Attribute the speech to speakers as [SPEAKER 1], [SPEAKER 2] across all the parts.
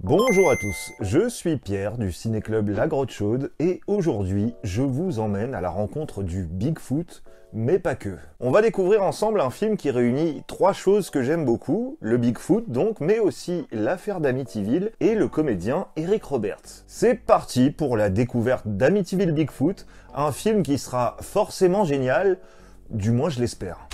[SPEAKER 1] Bonjour à tous, je suis Pierre du Ciné-Club La Grotte Chaude et aujourd'hui je vous emmène à la rencontre du Bigfoot, mais pas que. On va découvrir ensemble un film qui réunit trois choses que j'aime beaucoup, le Bigfoot donc, mais aussi l'affaire d'Amityville et le comédien Eric Roberts. C'est parti pour la découverte d'Amityville Bigfoot, un film qui sera forcément génial, du moins je l'espère.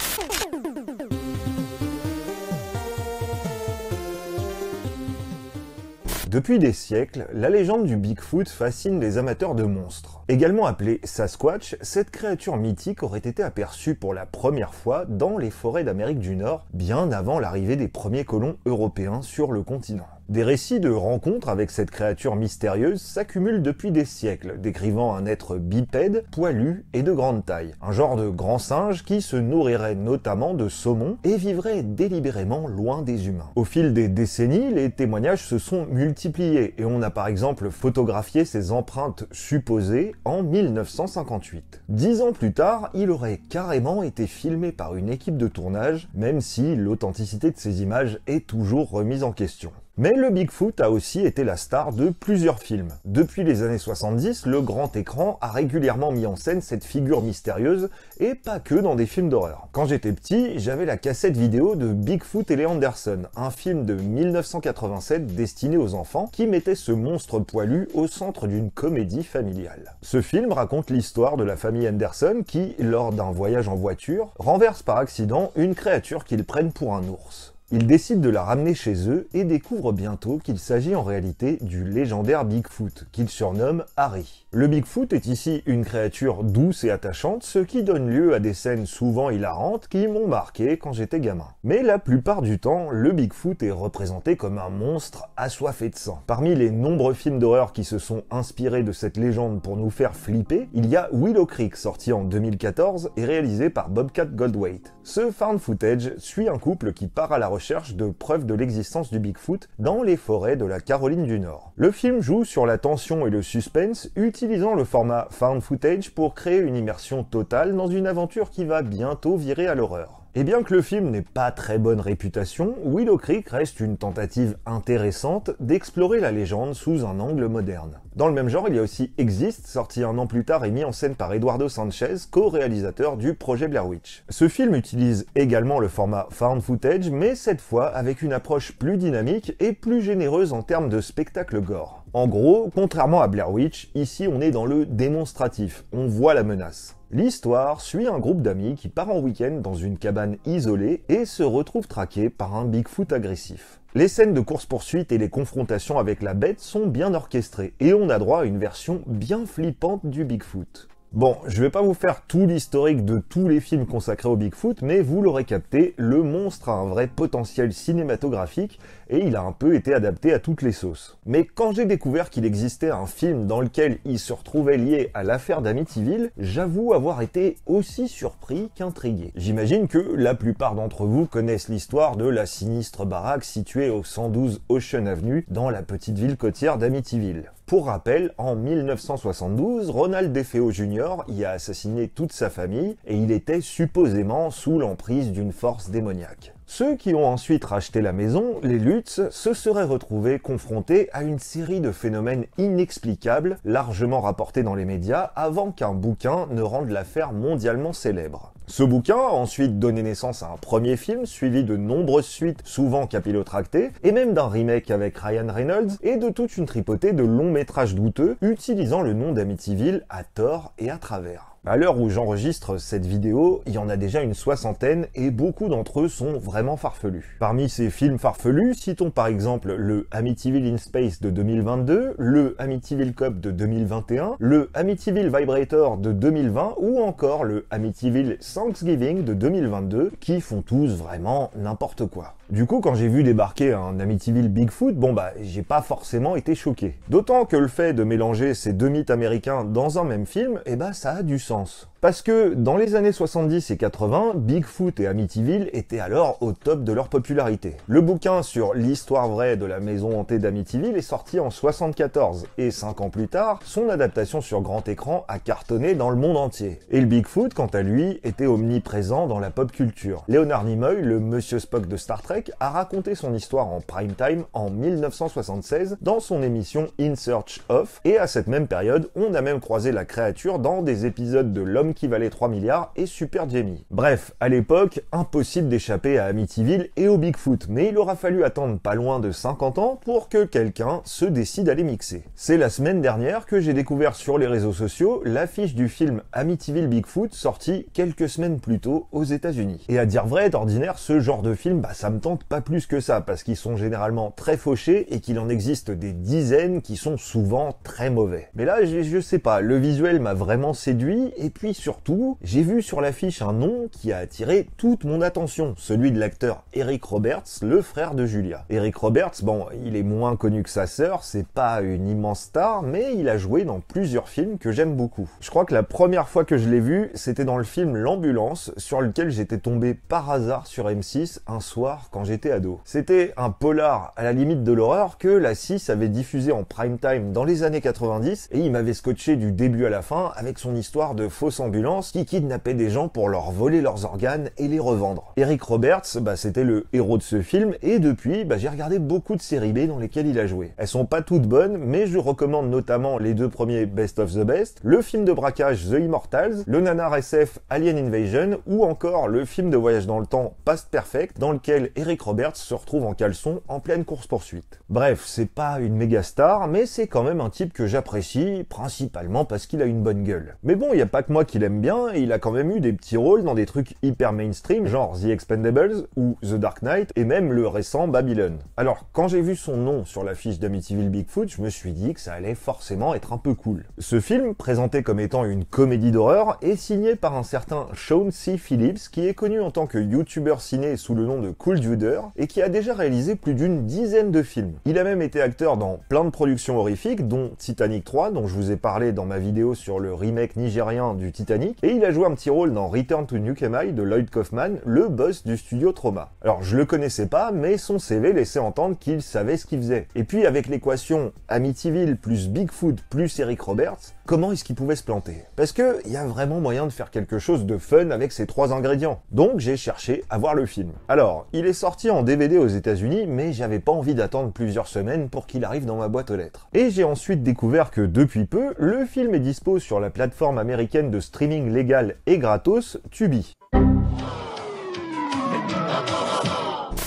[SPEAKER 1] Depuis des siècles, la légende du Bigfoot fascine les amateurs de monstres. Également appelée Sasquatch, cette créature mythique aurait été aperçue pour la première fois dans les forêts d'Amérique du Nord, bien avant l'arrivée des premiers colons européens sur le continent. Des récits de rencontres avec cette créature mystérieuse s'accumulent depuis des siècles, décrivant un être bipède, poilu et de grande taille. Un genre de grand singe qui se nourrirait notamment de saumon et vivrait délibérément loin des humains. Au fil des décennies, les témoignages se sont multipliés et on a par exemple photographié ses empreintes supposées en 1958. 10 ans plus tard, il aurait carrément été filmé par une équipe de tournage, même si l'authenticité de ces images est toujours remise en question. Mais le Bigfoot a aussi été la star de plusieurs films. Depuis les années 70, le grand écran a régulièrement mis en scène cette figure mystérieuse, et pas que dans des films d'horreur. Quand j'étais petit, j'avais la cassette vidéo de Bigfoot et les Anderson, un film de 1987 destiné aux enfants, qui mettait ce monstre poilu au centre d'une comédie familiale. Ce film raconte l'histoire de la famille Anderson qui, lors d'un voyage en voiture, renverse par accident une créature qu'ils prennent pour un ours. Ils décident de la ramener chez eux et découvrent bientôt qu'il s'agit en réalité du légendaire Bigfoot, qu'ils surnomment Harry. Le Bigfoot est ici une créature douce et attachante, ce qui donne lieu à des scènes souvent hilarantes qui m'ont marqué quand j'étais gamin. Mais la plupart du temps, le Bigfoot est représenté comme un monstre assoiffé de sang. Parmi les nombreux films d'horreur qui se sont inspirés de cette légende pour nous faire flipper, il y a Willow Creek, sorti en 2014 et réalisé par Bobcat Goldthwait. Ce found footage suit un couple qui part à la recherche de preuves de l'existence du Bigfoot dans les forêts de la Caroline du Nord. Le film joue sur la tension et le suspense, utilisant le format found footage pour créer une immersion totale dans une aventure qui va bientôt virer à l'horreur. Et bien que le film n'ait pas très bonne réputation, Willow Creek reste une tentative intéressante d'explorer la légende sous un angle moderne. Dans le même genre, il y a aussi Exist, sorti un an plus tard et mis en scène par Eduardo Sanchez, co-réalisateur du projet Blair Witch. Ce film utilise également le format found footage, mais cette fois avec une approche plus dynamique et plus généreuse en termes de spectacle gore. En gros, contrairement à Blair Witch, ici on est dans le démonstratif, on voit la menace. L'histoire suit un groupe d'amis qui part en week-end dans une cabane isolée et se retrouve traqué par un Bigfoot agressif. Les scènes de course-poursuite et les confrontations avec la bête sont bien orchestrées et on a droit à une version bien flippante du Bigfoot. Bon, je vais pas vous faire tout l'historique de tous les films consacrés au Bigfoot, mais vous l'aurez capté, le monstre a un vrai potentiel cinématographique et il a un peu été adapté à toutes les sauces. Mais quand j'ai découvert qu'il existait un film dans lequel il se retrouvait lié à l'affaire d'Amityville, j'avoue avoir été aussi surpris qu'intrigué. J'imagine que la plupart d'entre vous connaissent l'histoire de la sinistre baraque située au 112 Ocean Avenue dans la petite ville côtière d'Amityville. Pour rappel, en 1972, Ronald DeFeo Jr. y a assassiné toute sa famille et il était supposément sous l'emprise d'une force démoniaque. Ceux qui ont ensuite racheté la maison, les Lutz, se seraient retrouvés confrontés à une série de phénomènes inexplicables, largement rapportés dans les médias, avant qu'un bouquin ne rende l'affaire mondialement célèbre. Ce bouquin a ensuite donné naissance à un premier film, suivi de nombreuses suites, souvent capillotractées, et même d'un remake avec Ryan Reynolds, et de toute une tripotée de longs métrages douteux, utilisant le nom d'Amityville à tort et à travers. À l'heure où j'enregistre cette vidéo, il y en a déjà une soixantaine et beaucoup d'entre eux sont vraiment farfelus. Parmi ces films farfelus, citons par exemple le Amityville in Space de 2022, le Amityville Cop de 2021, le Amityville Vibrator de 2020 ou encore le Amityville Thanksgiving de 2022 qui font tous vraiment n'importe quoi. Du coup, quand j'ai vu débarquer un Amityville Bigfoot, j'ai pas forcément été choqué. D'autant que le fait de mélanger ces deux mythes américains dans un même film, ça a du sens. Parce que dans les années 70 et 80, Bigfoot et Amityville étaient alors au top de leur popularité. Le bouquin sur l'histoire vraie de la maison hantée d'Amityville est sorti en 74, et 5 ans plus tard, son adaptation sur grand écran a cartonné dans le monde entier. Et le Bigfoot, quant à lui, était omniprésent dans la pop culture. Leonard Nimoy, le Monsieur Spock de Star Trek, a raconté son histoire en prime time en 1976 dans son émission In Search Of, et à cette même période, on a même croisé la créature dans des épisodes de L'homme qui valait 3 milliards et Super Jamie. Bref, à l'époque, impossible d'échapper à Amityville et au Bigfoot, mais il aura fallu attendre pas loin de 50 ans pour que quelqu'un se décide à les mixer. C'est la semaine dernière que j'ai découvert sur les réseaux sociaux l'affiche du film Amityville Bigfoot sorti quelques semaines plus tôt aux États-Unis. Et à dire vrai, d'ordinaire, ce genre de film, ça me tente pas plus que ça, parce qu'ils sont généralement très fauchés et qu'il en existe des dizaines qui sont souvent très mauvais. Mais là, je sais pas, le visuel m'a vraiment séduit, et puis surtout, j'ai vu sur l'affiche un nom qui a attiré toute mon attention, celui de l'acteur Eric Roberts, le frère de Julia. Eric Roberts, bon, il est moins connu que sa sœur, c'est pas une immense star, mais il a joué dans plusieurs films que j'aime beaucoup. Je crois que la première fois que je l'ai vu, c'était dans le film L'Ambulance, sur lequel j'étais tombé par hasard sur M6 un soir quand j'étais ado. C'était un polar à la limite de l'horreur que la 6 avait diffusé en prime time dans les années 90, et il m'avait scotché du début à la fin avec son histoire de fausse ambulance qui kidnappait des gens pour leur voler leurs organes et les revendre. Eric Roberts, c'était le héros de ce film, et depuis, j'ai regardé beaucoup de séries B dans lesquelles il a joué. Elles sont pas toutes bonnes, mais je recommande notamment les 2 premiers Best of the Best, le film de braquage The Immortals, le nanar SF Alien Invasion, ou encore le film de voyage dans le temps Past Perfect, dans lequel Eric Roberts se retrouve en caleçon en pleine course-poursuite. Bref, c'est pas une méga star, mais c'est quand même un type que j'apprécie, principalement parce qu'il a une bonne gueule. Mais bon, il y a pas que moi qui l'aime bien, et il a quand même eu des petits rôles dans des trucs hyper mainstream, genre The Expendables ou The Dark Knight, et même le récent Babylon. Alors, quand j'ai vu son nom sur l'affiche d'Amityville Bigfoot, je me suis dit que ça allait forcément être un peu cool. Ce film, présenté comme étant une comédie d'horreur, est signé par un certain Sean C. Phillips, qui est connu en tant que youtubeur ciné sous le nom de Cool Duder, et qui a déjà réalisé plus d'une dizaine de films. Il a même été acteur dans plein de productions horrifiques, dont Titanic 3, dont je vous ai parlé dans ma vidéo sur le remake nigérien du Titanic, et il a joué un petit rôle dans Return to Nukem High de Lloyd Kaufman, le boss du studio Trauma. Alors je le connaissais pas, mais son CV laissait entendre qu'il savait ce qu'il faisait. Et puis avec l'équation Amityville plus Bigfoot plus Eric Roberts, comment est-ce qu'il pouvait se planter? Parce que il y a vraiment moyen de faire quelque chose de fun avec ces 3 ingrédients. Donc j'ai cherché à voir le film. Alors, il est sorti en DVD aux États-Unis, mais j'avais pas envie d'attendre plusieurs semaines pour qu'il arrive dans ma boîte aux lettres. Et j'ai ensuite découvert que depuis peu, le film est dispo sur la plateforme américaine de streaming légal et gratos Tubi.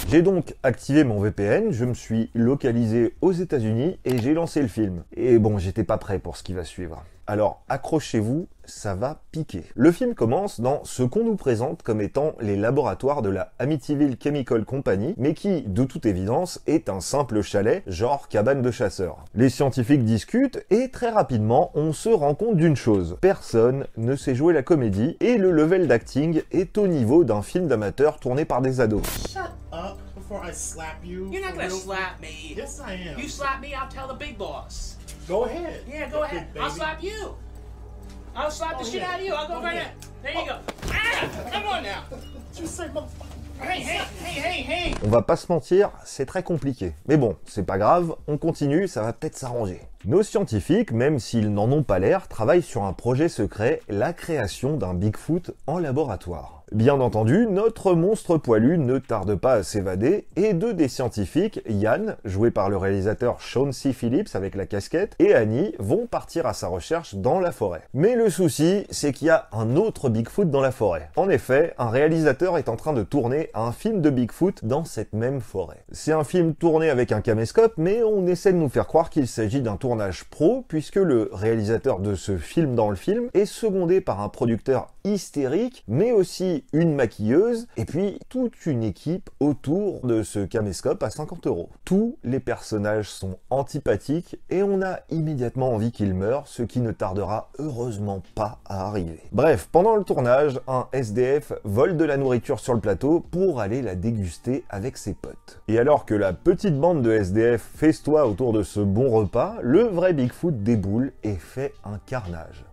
[SPEAKER 1] J'ai donc activé mon VPN, je me suis localisé aux États-Unis et j'ai lancé le film. Et bon, j'étais pas prêt pour ce qui va suivre. Alors accrochez-vous, ça va piquer. Le film commence dans ce qu'on nous présente comme étant les laboratoires de la Amityville Chemical Company, mais qui, de toute évidence, est un simple chalet, genre cabane de chasseurs. Les scientifiques discutent et très rapidement, on se rend compte d'une chose. Personne ne sait jouer la comédie et le level d'acting est au niveau d'un film d'amateur tourné par des ados.
[SPEAKER 2] Shut up before I slap you.
[SPEAKER 3] You're not gonna slap me.
[SPEAKER 2] Yes, I am.
[SPEAKER 3] You slap me, I'll tell the big boss.
[SPEAKER 2] Go ahead.
[SPEAKER 3] Yeah, go ahead.
[SPEAKER 2] Big
[SPEAKER 3] I'll
[SPEAKER 2] baby.
[SPEAKER 3] slap you. I'll slap the shit out of you. I'll go right
[SPEAKER 2] ahead.
[SPEAKER 3] there. There you go. Ah, come on now.
[SPEAKER 2] You say motherfucker.
[SPEAKER 3] Hey.
[SPEAKER 1] On va pas se mentir, c'est très compliqué. Mais bon, c'est pas grave, on continue, ça va peut-être s'arranger. Nos scientifiques, même s'ils n'en ont pas l'air, travaillent sur un projet secret, la création d'un Bigfoot en laboratoire. Bien entendu, notre monstre poilu ne tarde pas à s'évader, et 2 des scientifiques, Yann, joué par le réalisateur Sean C. Phillips avec la casquette, et Annie, vont partir à sa recherche dans la forêt. Mais le souci, c'est qu'il y a un autre Bigfoot dans la forêt. En effet, un réalisateur est en train de tourner un film de Bigfoot dans cette même forêt. C'est un film tourné avec un caméscope, mais on essaie de nous faire croire qu'il s'agit d'un tournage pro, puisque le réalisateur de ce film dans le film est secondé par un producteur hystérique, mais aussi une maquilleuse, et puis toute une équipe autour de ce caméscope à 50 €. Tous les personnages sont antipathiques, et on a immédiatement envie qu'ils meurent, ce qui ne tardera heureusement pas à arriver. Bref, pendant le tournage, un SDF vole de la nourriture sur le plateau pour aller la déguster avec ses potes. Et alors que la petite bande de SDF festoie autour de ce bon repas, le vrai Bigfoot déboule et fait un carnage.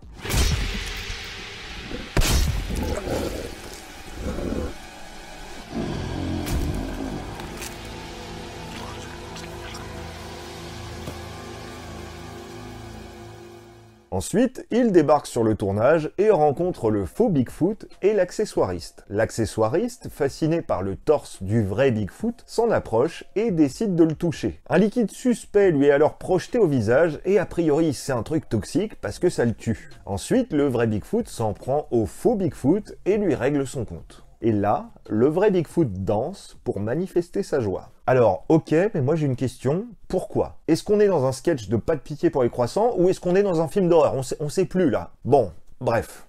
[SPEAKER 1] Ensuite, il débarque sur le tournage et rencontre le faux Bigfoot et l'accessoiriste. L'accessoiriste, fasciné par le torse du vrai Bigfoot, s'en approche et décide de le toucher. Un liquide suspect lui est alors projeté au visage et a priori c'est un truc toxique parce que ça le tue. Ensuite, le vrai Bigfoot s'en prend au faux Bigfoot et lui règle son compte. Et là, le vrai Bigfoot danse pour manifester sa joie. Alors, ok, mais moi j'ai une question. Pourquoi? Est-ce qu'on est dans un sketch de Pas de pitié pour les croissants ou est-ce qu'on est dans un film d'horreur? On sait plus là. Bon, bref.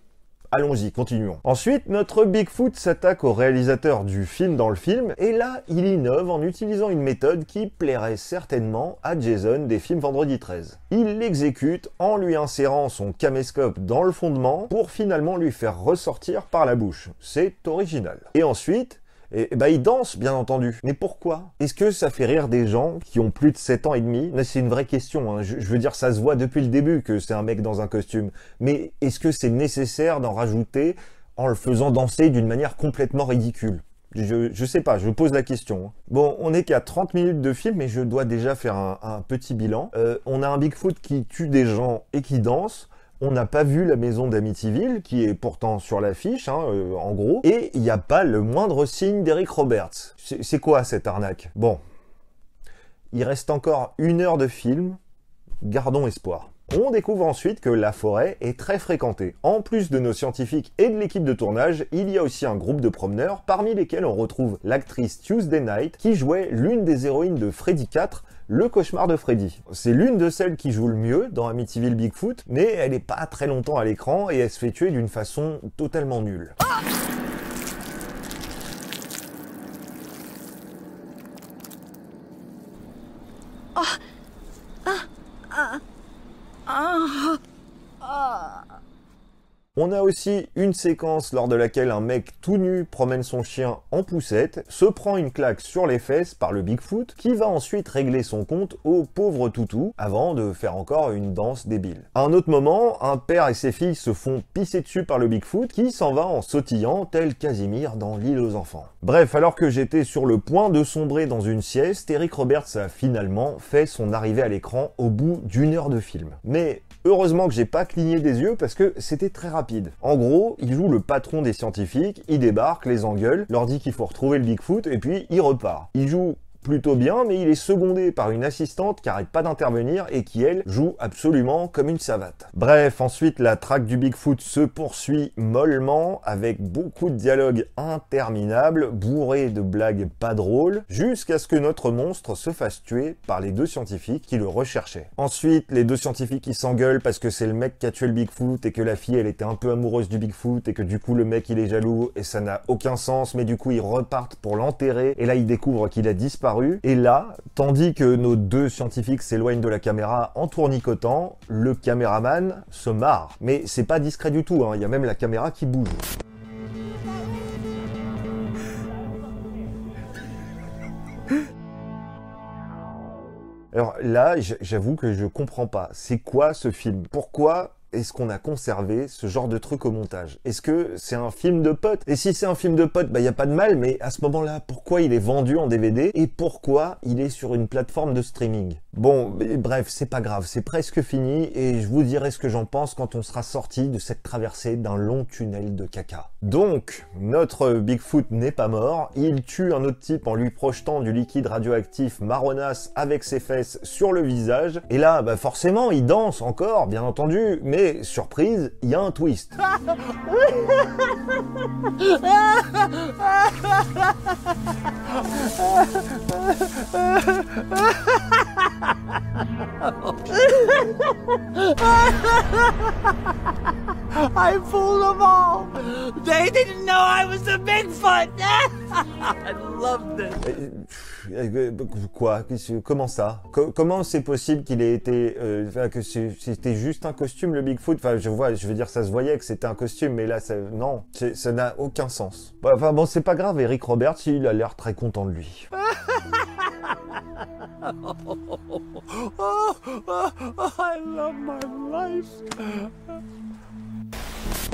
[SPEAKER 1] Allons-y, continuons. Ensuite, notre Bigfoot s'attaque au réalisateur du film dans le film, et là, il innove en utilisant une méthode qui plairait certainement à Jason des films Vendredi 13. Il l'exécute en lui insérant son caméscope dans le fondement pour finalement lui faire ressortir par la bouche. C'est original. Et ensuite, il danse, bien entendu. Mais pourquoi? Est-ce que ça fait rire des gens qui ont plus de 7 ans et demi? C'est une vraie question, hein. Je veux dire, ça se voit depuis le début que c'est un mec dans un costume. Mais est-ce que c'est nécessaire d'en rajouter en le faisant danser d'une manière complètement ridicule? Je sais pas, je pose la question. Bon, on n'est qu'à 30 minutes de film, mais je dois déjà faire un petit bilan. On a un Bigfoot qui tue des gens et qui danse. On n'a pas vu la maison d'Amityville, qui est pourtant sur l'affiche, hein, en gros. Et il n'y a pas le moindre signe d'Eric Roberts. C'est quoi cette arnaque? Bon. Il reste encore 1 heure de film. Gardons espoir. On découvre ensuite que la forêt est très fréquentée. En plus de nos scientifiques et de l'équipe de tournage, il y a aussi un groupe de promeneurs, parmi lesquels on retrouve l'actrice Tuesday Knight, qui jouait l'une des héroïnes de Freddy 4, Le Cauchemar de Freddy. C'est l'une de celles qui joue le mieux dans Amityville Bigfoot, mais elle n'est pas très longtemps à l'écran et elle se fait tuer d'une façon totalement nulle. On a aussi une séquence lors de laquelle un mec tout nu promène son chien en poussette, se prend une claque sur les fesses par le Bigfoot, qui va ensuite régler son compte au pauvre toutou, avant de faire encore une danse débile. À un autre moment, un père et ses filles se font pisser dessus par le Bigfoot, qui s'en va en sautillant, tel Casimir dans L'île aux enfants. Bref, alors que j'étais sur le point de sombrer dans une sieste, Eric Roberts a finalement fait son arrivée à l'écran au bout d'1 heure de film. Mais heureusement que j'ai pas cligné des yeux parce que c'était très rapide. En gros, il joue le patron des scientifiques, il débarque, les engueule, leur dit qu'il faut retrouver le Bigfoot et puis il repart. Il joue plutôt bien, mais il est secondé par une assistante qui arrête pas d'intervenir et qui, elle, joue absolument comme une savate. Bref, ensuite, la traque du Bigfoot se poursuit mollement, avec beaucoup de dialogues interminables, bourrés de blagues pas drôles, jusqu'à ce que notre monstre se fasse tuer par les 2 scientifiques qui le recherchaient. Ensuite, les 2 scientifiques qui s'engueulent parce que c'est le mec qui a tué le Bigfoot et que la fille, elle était un peu amoureuse du Bigfoot et que du coup, le mec, il est jaloux et ça n'a aucun sens, mais du coup, ils repartent pour l'enterrer et là, ils découvrent qu'il a disparu. Et là, tandis que nos 2 scientifiques s'éloignent de la caméra en tournicotant, le caméraman se marre. Mais c'est pas discret du tout, hein. Il y a même la caméra qui bouge. Alors là, j'avoue que je comprends pas. C'est quoi ce film? Pourquoi est-ce qu'on a conservé ce genre de truc au montage? Est-ce que c'est un film de potes? Et si c'est un film de potes, y a pas de mal, mais à ce moment-là, pourquoi il est vendu en DVD? Et pourquoi il est sur une plateforme de streaming? Bon, bref, c'est pas grave, c'est presque fini, et je vous dirai ce que j'en pense quand on sera sorti de cette traversée d'un long tunnel de caca. Donc, notre Bigfoot n'est pas mort, il tue un autre type en lui projetant du liquide radioactif marronasse avec ses fesses sur le visage, et là, forcément, il danse encore, bien entendu, mais surprise, il y a un twist.
[SPEAKER 3] I fooled them all. They didn't know I was the Bigfoot. I love this.
[SPEAKER 1] Quoi? Comment ça? Comment c'est possible qu'il ait été... que c'était juste un costume, le Bigfoot? Enfin, je veux dire, ça se voyait que c'était un costume, mais là, non, ça n'a aucun sens. Enfin bon, c'est pas grave, Eric Roberts, il a l'air très content de lui.
[SPEAKER 3] I love my life.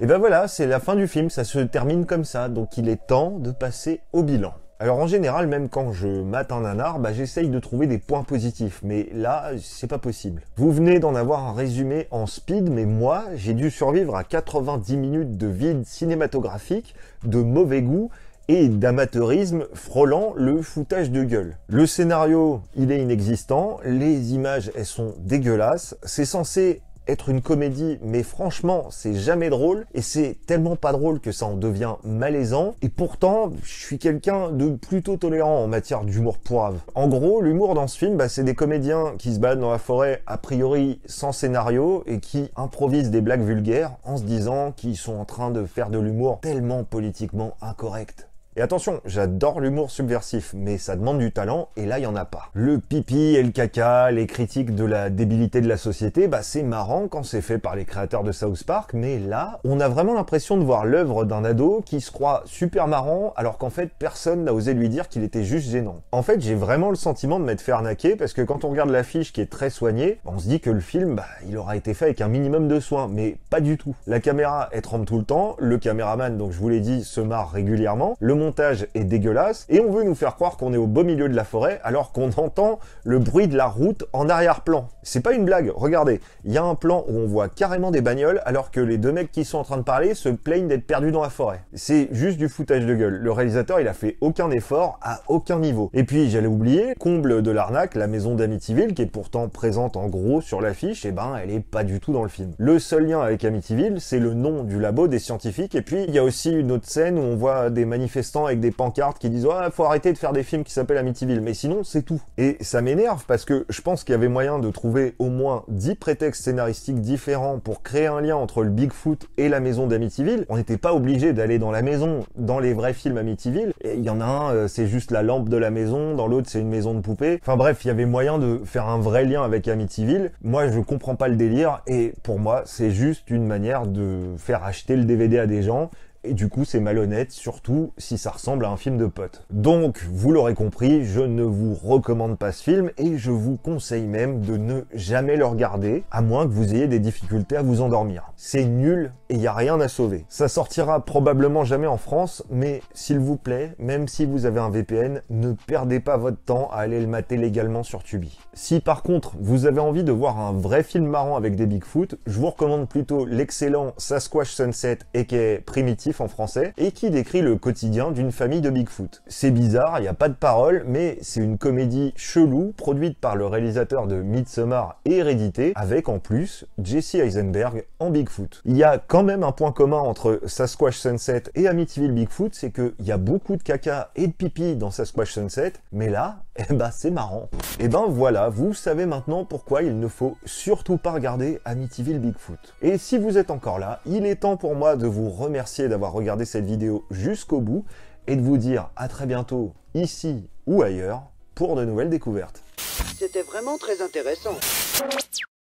[SPEAKER 1] Et ben voilà, c'est la fin du film, ça se termine comme ça, donc il est temps de passer au bilan. Alors en général, même quand je mate un nanar, j'essaye de trouver des points positifs, mais là, c'est pas possible. Vous venez d'en avoir un résumé en speed, mais moi, j'ai dû survivre à 90 minutes de vide cinématographique, de mauvais goût, et d'amateurisme frôlant le foutage de gueule. Le scénario, il est inexistant, les images, elles sont dégueulasses, c'est censé être une comédie, mais franchement, c'est jamais drôle, et c'est tellement pas drôle que ça en devient malaisant, et pourtant, je suis quelqu'un de plutôt tolérant en matière d'humour pourrave. En gros, l'humour dans ce film, c'est des comédiens qui se baladent dans la forêt, a priori sans scénario, et qui improvisent des blagues vulgaires en se disant qu'ils sont en train de faire de l'humour tellement politiquement incorrect. Et attention, j'adore l'humour subversif, mais ça demande du talent, et là, il y en a pas. Le pipi et le caca, les critiques de la débilité de la société, c'est marrant quand c'est fait par les créateurs de South Park, mais là, on a vraiment l'impression de voir l'œuvre d'un ado qui se croit super marrant, alors qu'en fait, personne n'a osé lui dire qu'il était juste gênant. En fait, j'ai vraiment le sentiment de m'être fait arnaquer, parce que quand on regarde l'affiche qui est très soignée, on se dit que le film, il aura été fait avec un minimum de soin, mais pas du tout. La caméra, elle tremble tout le temps, le caméraman, donc je vous l'ai dit, se marre régulièrement, le montage est dégueulasse, et on veut nous faire croire qu'on est au beau milieu de la forêt, alors qu'on entend le bruit de la route en arrière-plan. C'est pas une blague, regardez, il y a un plan où on voit carrément des bagnoles, alors que les deux mecs qui sont en train de parler se plaignent d'être perdus dans la forêt. C'est juste du foutage de gueule. Le réalisateur, il a fait aucun effort, à aucun niveau. Et puis, j'allais oublier, comble de l'arnaque, la maison d'Amityville, qui est pourtant présente en gros sur l'affiche, elle est pas du tout dans le film. Le seul lien avec Amityville, c'est le nom du labo des scientifiques, et puis il y a aussi une autre scène où on voit des manifestants avec des pancartes qui disent « Ah, faut arrêter de faire des films qui s'appellent Amityville », mais sinon, c'est tout. Et ça m'énerve parce que je pense qu'il y avait moyen de trouver au moins 10 prétextes scénaristiques différents pour créer un lien entre le Bigfoot et la maison d'Amityville. On n'était pas obligé d'aller dans la maison, dans les vrais films Amityville. Et il y en a un, c'est juste la lampe de la maison, dans l'autre, c'est une maison de poupée. Enfin bref, il y avait moyen de faire un vrai lien avec Amityville. Moi, je comprends pas le délire, et pour moi, c'est juste une manière de faire acheter le DVD à des gens. Et du coup, c'est malhonnête, surtout si ça ressemble à un film de potes. Donc, vous l'aurez compris, je ne vous recommande pas ce film, et je vous conseille même de ne jamais le regarder, à moins que vous ayez des difficultés à vous endormir. C'est nul, et il n'y a rien à sauver. Ça sortira probablement jamais en France, mais s'il vous plaît, même si vous avez un VPN, ne perdez pas votre temps à aller le mater légalement sur Tubi. Si par contre, vous avez envie de voir un vrai film marrant avec des Bigfoot, je vous recommande plutôt l'excellent Sasquatch Sunset, aka Primitif en français, et qui décrit le quotidien d'une famille de Bigfoot. C'est bizarre, il n'y a pas de parole, mais c'est une comédie chelou, produite par le réalisateur de Midsommar et Hérédité, avec en plus Jesse Eisenberg en Bigfoot. Il y a quand même un point commun entre Sasquatch Sunset et Amityville Bigfoot, c'est qu'il y a beaucoup de caca et de pipi dans Sasquatch Sunset, mais là, c'est marrant. Et voilà, vous savez maintenant pourquoi il ne faut surtout pas regarder Amityville Bigfoot. Et si vous êtes encore là, il est temps pour moi de vous remercier d'avoir regardé cette vidéo jusqu'au bout, et de vous dire à très bientôt, ici ou ailleurs, pour de nouvelles découvertes.
[SPEAKER 4] C'était vraiment très intéressant.